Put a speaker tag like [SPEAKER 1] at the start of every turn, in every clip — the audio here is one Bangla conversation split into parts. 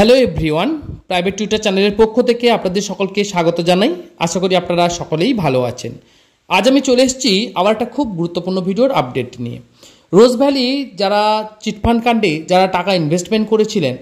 [SPEAKER 1] হ্যালো এভরিওয়ান, প্রাইভেট টিউটর চ্যানেলের পক্ষ থেকে আপনাদের সকলকে স্বাগত জানাই। আশা করি আপনারা সকলেই ভালো আছেন। আজ আমি চলে এসেছি আবার একটা খুব গুরুত্বপূর্ণ ভিডিওর আপডেট নিয়ে। রোজ ভ্যালি যারা চিটফান্ড কাণ্ডে যারা টাকা ইনভেস্টমেন্ট করেছিলেন,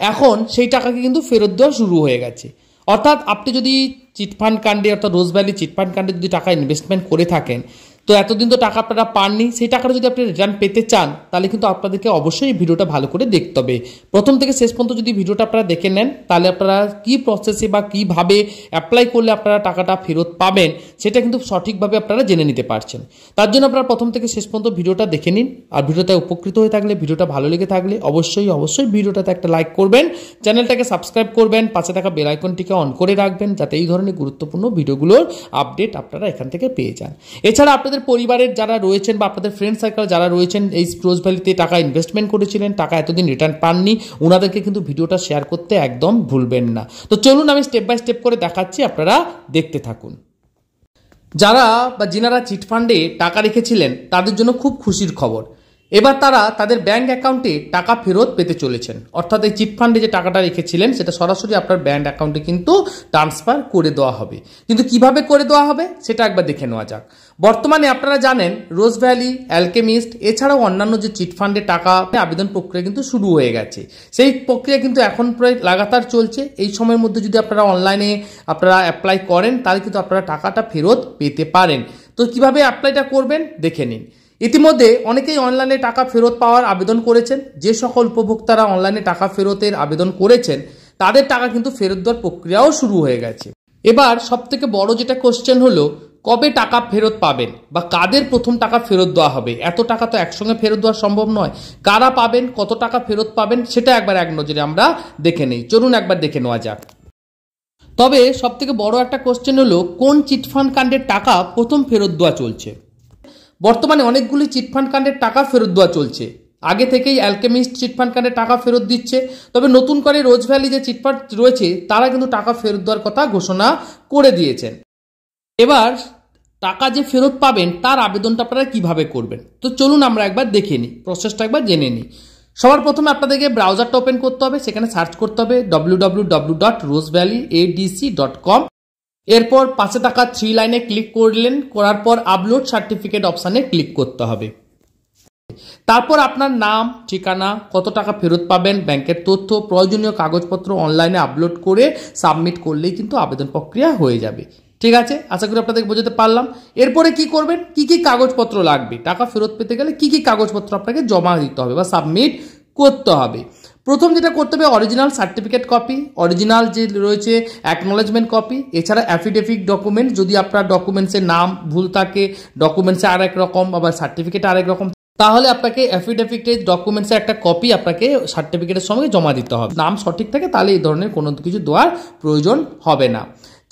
[SPEAKER 1] এখন সেই টাকাকে কিন্তু ফেরত দেওয়া শুরু হয়ে গেছে। অর্থাৎ আপনি যদি চিটফান্ড কাণ্ডে অর্থাৎ রোজ ভ্যালি চিটফান্ড কাণ্ডে যদি টাকা ইনভেস্টমেন্ট করে থাকেন, তো এতদিন তো টাকা আপনারা পাননি, সেই টাকাটা যদি আপনি রিটার্ন পেতে চান তাহলে কিন্তু আপনাদেরকে অবশ্যই ভিডিওটা ভালো করে দেখতে হবে। প্রথম থেকে শেষ পর্যন্ত যদি ভিডিওটা আপনারা দেখে নেন, তাহলে আপনারা কী প্রসেসে বা কীভাবে অ্যাপ্লাই করলে আপনারা টাকাটা ফেরত পাবেন সেটা কিন্তু সঠিকভাবে আপনারা জেনে নিতে পারছেন। তার জন্য আপনারা প্রথম থেকে শেষ পর্যন্ত ভিডিওটা দেখে নিন। আর ভিডিওতে উপকৃত হয়ে থাকলে, ভিডিওটা ভালো লেগে থাকলে অবশ্যই ভিডিওটাতে একটা লাইক করবেন, চ্যানেলটাকে সাবস্ক্রাইব করবেন, পাশে থাকা বেল আইকনটিকে অন করে রাখবেন যাতে এই ধরনের গুরুত্বপূর্ণ ভিডিওগুলোর আপডেট আপনারা এখান থেকে পেয়ে যান। এছাড়া আপনাদের পরিবারের যারা রয়েছেন বা আপনাদের ফ্রেন্ড সার্কেল যারা রয়েছেন এই রোজ ভ্যালিতে টাকা ইনভেস্টমেন্ট করেছিলেন, টাকা এতদিন রিটার্ন পাননি, ওনাদেরকে কিন্তু ভিডিওটা শেয়ার করতে একদম ভুলবেন না। তো চলুন আমি স্টেপ বাই স্টেপ করে দেখাচ্ছি, আপনারা দেখতে থাকুন। যারা বা যিনারা চিটফান্ডে টাকা রেখেছিলেন তাদের জন্য খুব খুশির খবর। এবার তারা তাদের ব্যাংক অ্যাকাউন্টে টাকা ফেরত পেতে চলেছেন। অর্থাৎ এই চিটফান্ডে যে টাকাটা রেখেছিলেন সেটা সরাসরি আপনার ব্যাংক অ্যাকাউন্টে কিন্তু ট্রান্সফার করে দেওয়া হবে। কিন্তু কিভাবে করে দেওয়া হবে সেটা একবার দেখে নেওয়া যাক। বর্তমানে আপনারা জানেন রোজ ভ্যালি, অ্যালকেমিস্ট এছাড়াও অন্যান্য যে চিটফান্ডে টাকা আবেদন প্রক্রিয়া কিন্তু শুরু হয়ে গেছে। সেই প্রক্রিয়া কিন্তু এখন প্রায় লাগাতার চলছে। এই সময়ের মধ্যে যদি আপনারা অনলাইনে আপনারা অ্যাপ্লাই করেন তাহলে কিন্তু আপনারা টাকাটা ফেরত পেতে পারেন। তো কিভাবে অ্যাপ্লাইটা করবেন দেখে নিন। ইতিমধ্যে অনেকেই অনলাইনে টাকা ফেরত পাওয়ার আবেদন করেছেন। যে সকল উপভোক্তারা অনলাইনে টাকা ফেরতের আবেদন করেছেন তাদের টাকা কিন্তু ফেরত দেওয়ার প্রক্রিয়াও শুরু হয়ে গেছে। এবার সবথেকে বড় যেটা কোশ্চেন হলো, কবে টাকা ফেরত পাবেন বা কাদের প্রথম টাকা ফেরত দেওয়া হবে। এত টাকা তো একসঙ্গে ফেরত দেওয়া সম্ভব নয়। কারা পাবেন, কত টাকা ফেরত পাবেন সেটা একবার এক নজরে আমরা দেখে নেই। চলুন একবার দেখে নেওয়া যাক। তবে সবথেকে বড় একটা কোশ্চেন হলো, কোন চিটফান্ড কাণ্ডের টাকা প্রথম ফেরত দেওয়া চলছে। বর্তমানে অনেকগুলি চিটফান্ড কাণ্ডের টাকা ফেরত দেওয়া চলছে। আগে থেকেই অ্যালকেমিস্ট চিটফান্ড কাণ্ডের টাকা ফেরত দিচ্ছে। তবে নতুন করে রোজ ভ্যালি যে চিটফান্ড রয়েছে তারা কিন্তু টাকা ফেরত দেওয়ার কথা ঘোষণা করে দিয়েছেন। এবার টাকা যে ফেরত পাবেন তার আবেদনটা আপনারা কিভাবে করবেন, তো চলুন আমরা একবার দেখে নিই, প্রসেসটা একবার জেনে নিই। সবার প্রথমে আপনাদেরকে ব্রাউজারটা ওপেন করতে হবে, সেখানে সার্চ করতে হবে www.rosevalleyadc.com। এরপর পাশে থাকা 3 লাইনে ক্লিক করলেন, করার পর আপলোড সার্টিফিকেট অপশানে ক্লিক করতে হবে। তারপর আপনার নাম, ঠিকানা, কত টাকা ফেরত পাবেন, ব্যাংকের তথ্য, প্রয়োজনীয় কাগজপত্র অনলাইনে আপলোড করে সাবমিট করলেই কিন্তু আবেদন প্রক্রিয়া হয়ে যাবে। ঠিক আছে, আশা করি আপনাদের বোঝাতে পারলাম। এরপরে কি করবেন, কি কি কাগজপত্র লাগবে, টাকা ফেরত পেতে গেলে কি কি কাগজপত্র আপনাকে জমা দিতে হবে বা সাবমিট করতে হবে। প্রথম যেটা করতে হবে, অরিজিনাল সার্টিফিকেট কপি, অরিজিনাল যে রয়েছে অ্যাকনোলেজমেন্ট কপি, এছাড়া অ্যাফিডেভিট ডকুমেন্ট। যদি আপনার ডকুমেন্টসের নাম ভুল থাকে, ডকুমেন্টসে আরেক রকম আবার সার্টিফিকেট আরেক রকম, তাহলে আপনাকে অ্যাফিডেভিটের ডকুমেন্টসের একটা কপি আপনাকে সার্টিফিকেটের সঙ্গে জমা দিতে হবে। নাম সঠিক থাকে তাহলে এই ধরনের কোনো কিছু দেওয়ার প্রয়োজন হবে না।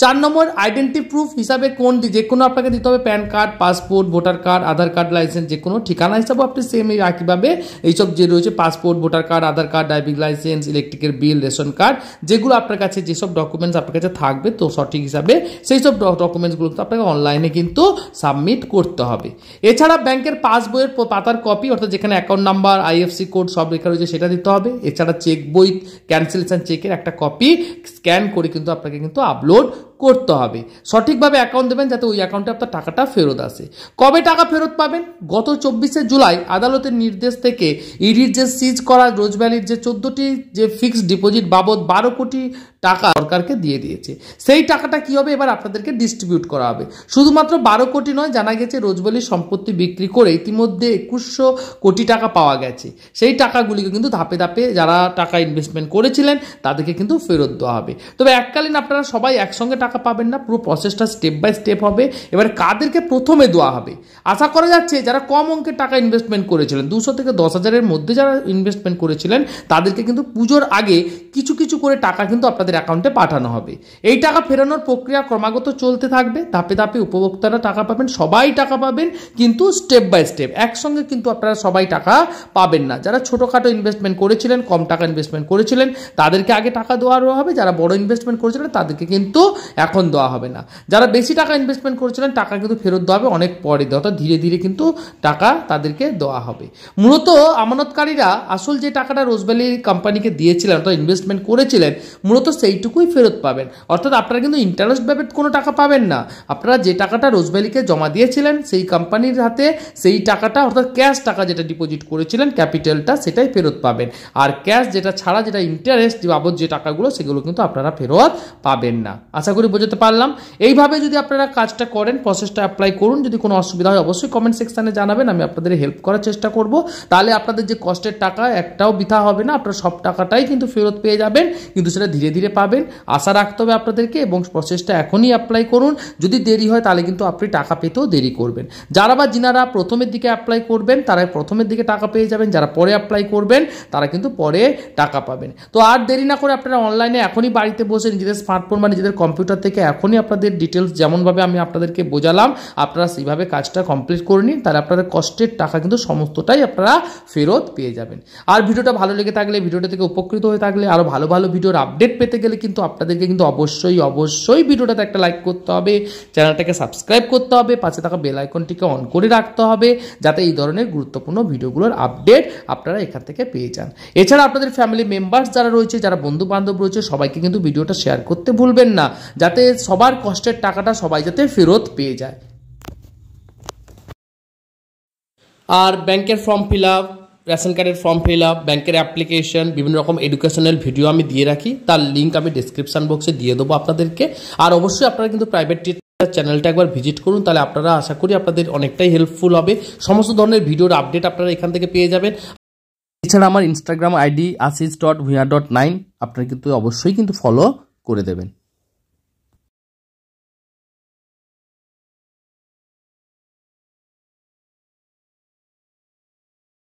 [SPEAKER 1] 4 নম্বর, আইডেন্টি প্রুফ হিসাবে যে কোনো আপনাকে দিতে হবে PAN card, passport, voter card, Aadhaar card, licence, যে কোনো ঠিকানা হিসাবে আপনি সেম একইভাবে এইসব যে রয়েছে passport, voter card, Aadhaar card, driving licence, ইলেকট্রিকের বিল, রেশন কার্ড, যেগুলো আপনার কাছে যেসব ডকুমেন্টস আপনার কাছে থাকবে তো সঠিক হিসাবে সেই সব ডকুমেন্টসগুলো আপনাকে অনলাইনে কিন্তু সাবমিট করতে হবে। এছাড়া ব্যাংকের পাসবইয়ের পাতার কপি, অর্থাৎ যেখানে অ্যাকাউন্ট নাম্বার, আইএফসি কোড সব লেখা রয়েছে সেটা দিতে হবে। এছাড়া চেক বই, ক্যান্সেলেশন চেকের একটা কপি স্ক্যান করে কিন্তু আপনাকে কিন্তু আপলোড করতে হবে। সঠিকভাবে অ্যাকাউন্ট দেবেন যাতে ওই অ্যাকাউন্টে আপনার টাকাটা ফেরত আসে। কবে টাকা ফেরত পাবেন, গত 24শে জুলাই আদালতের নির্দেশ থেকে ইডির যে সিজ করা রোজ ভ্যালির যে 14টি যে ফিক্সড ডিপোজিট বাবদ 12 কোটি টাকা সরকারকে দিয়ে দিয়েছে। সেই টাকাটা কি হবে, এবার আপনাদেরকে ডিস্ট্রিবিউট করা হবে। শুধুমাত্র 12 কোটি নয়, জানা গেছে রোজ ভ্যালির সম্পত্তি বিক্রি করে ইতিমধ্যে 2100 কোটি টাকা পাওয়া গেছে। সেই টাকাগুলিকে কিন্তু ধাপে ধাপে যারা টাকা ইনভেস্টমেন্ট করেছিলেন তাদেরকে কিন্তু ফেরত দেওয়া হবে। তবে এককালীন আপনারা সবাই একসঙ্গে টাকা পাবেন না, পুরো প্রসেসটা স্টেপ বাই স্টেপ হবে। এবার কাদেরকে প্রথমে দেওয়া হবে, আশা করা যাচ্ছে যারা কম অঙ্কের টাকা ইনভেস্টমেন্ট করেছিলেন, 200 থেকে 10,000-এর মধ্যে যারা ইনভেস্টমেন্ট করেছিলেন তাদেরকে কিন্তু পুজোর আগে কিছু কিছু করে টাকা কিন্তু আপনাদের অ্যাকাউন্টে পাঠানো হবে। এই টাকা ফেরানোর প্রক্রিয়া ক্রমাগত চলতে থাকবে, ধাপে ধাপে উপভোক্তারা টাকা পাবেন, সবাই টাকা পাবেন, কিন্তু স্টেপ বাই স্টেপ, একসঙ্গে কিন্তু আপনারা সবাই টাকা পাবেন না। যারা ছোটোখাটো ইনভেস্টমেন্ট করেছিলেন, কম টাকা ইনভেস্টমেন্ট করেছিলেন, তাদেরকে আগে টাকা দেওয়া হবে। যারা বড় ইনভেস্টমেন্ট করেছিলেন তাদেরকে কিন্তু এখন দেওয়া হবে না। যারা বেশি টাকা ইনভেস্টমেন্ট করেছিলেন টাকা কিন্তু ফেরত দেওয়া হবে অনেক পরে, অর্থাৎ ধীরে ধীরে কিন্তু টাকা তাদেরকে দেওয়া হবে। মূলত আমানতকারীরা আসল যে টাকাটা রোজভ্যালি কোম্পানিকে দিয়েছিলেন, অর্থাৎ ইনভেস্টমেন্ট করেছিলেন, মূলত সেইটুকুই ফেরত পাবেন। অর্থাৎ আপনারা কিন্তু ইন্টারেস্ট ভাবে কোনো টাকা পাবেন না। আপনারা যে টাকাটা রোজভ্যালিকে জমা দিয়েছিলেন সেই কোম্পানির হাতে সেই টাকাটা, অর্থাৎ ক্যাশ টাকা যেটা ডিপোজিট করেছিলেন ক্যাপিটালটা, সেটাই ফেরত পাবেন। আর ক্যাশ যেটা ছাড়া, যেটা ইন্টারেস্ট বাবদ যে টাকাগুলো, সেগুলো কিন্তু আপনারা ফেরত পাবেন না। আশা করি বোঝাতে পারলাম। এইভাবে যদি আপনারা কাজটা করেন, প্রসেসটা অ্যাপ্লাই করুন। যদি কোনো অসুবিধা হয় অবশ্যই কমেন্ট সেকশনে জানাবেন, আমি আপনাদের হেল্প করার চেষ্টা করব। তাহলে আপনাদের যে কষ্টের টাকা একটাও বৃথা হবে না, আপনারা সব টাকাটাই কিন্তু ফেরত পেয়ে যাবেন, কিন্তু সেটা ধীরে ধীরে পাবেন। আশা রাখতে হবে আপনাদেরকে, এবং প্রসেসটা এখনই অ্যাপ্লাই করুন। যদি দেরি হয় তাহলে কিন্তু আপনি টাকা পেতেও দেরি করবেন। যারা বা যিনারা প্রথমের দিকে অ্যাপ্লাই করবেন তারা প্রথমের দিকে টাকা পেয়ে যাবেন, যারা পরে অ্যাপ্লাই করবেন তারা কিন্তু পরে টাকা পাবেন। তো আর দেরি না করে আপনারা অনলাইনে এখনই বাড়িতে বসে নিজেদের স্মার্টফোন বা নিজেদের কম্পিউটার থেকে এখনই আপনাদের ডিটেলস যেমনভাবে আমি আপনাদেরকে বোঝালাম আপনারা সেইভাবে কাজটা কমপ্লিট করে নিন। তাহলে আপনাদের কষ্টের টাকা কিন্তু সমস্তটাই আপনারা ফেরত পেয়ে যাবেন। আর ভিডিওটা ভালো লেগে থাকলে, ভিডিওটা থেকে উপকৃত হয়ে থাকলে, আরও ভালো ভালো ভিডিওর আপডেট পেতে গেলে কিন্তু আপনাদেরকে কিন্তু অবশ্যই ভিডিওটাতে একটা লাইক করতে হবে, চ্যানেলটাকে সাবস্ক্রাইব করতে হবে, পাশে থাকা বেল আইকনটিকে অন করে রাখতে হবে, যাতে এই ধরনের গুরুত্বপূর্ণ ভিডিওগুলোর আপডেট আপনারা এখান থেকে পেয়ে যান। এছাড়া আপনাদের ফ্যামিলি মেম্বার্স যারা রয়েছে, যারা বন্ধু বান্ধব রয়েছে, সবাইকে কিন্তু ভিডিওটা শেয়ার করতে ভুলবেন না, যাতে সবার কষ্টের টাকাটা সবাই যাতে ফেরত পেয়ে যায়। আর ব্যাংকের ফর্ম ফিল আপ, রেশন কার্ডের ফর্ম ফিল আপ, ব্যাংকের অ্যাপ্লিকেশন, বিভিন্ন রকম এডুকেশনাল ভিডিও আমি দিয়ে রাখি, তার লিঙ্ক আমি ডিসক্রিপশন বক্সে দিয়ে দেবো আপনাদেরকে। আর অবশ্যই আপনারা কিন্তু প্রাইভেট টিউটর চ্যানেলটা একবার ভিজিট করুন, তাহলে আপনারা আশা করি আপনাদের অনেকটাই হেল্পফুল হবে। সমস্ত ধরনের ভিডিওর আপডেট আপনারা এখান থেকে পেয়ে যাবেন। এছাড়া আমার ইনস্টাগ্রাম আইডি asis.bhuiya.9 আপনারা কিন্তু অবশ্যই কিন্তু ফলো করে দেবেন।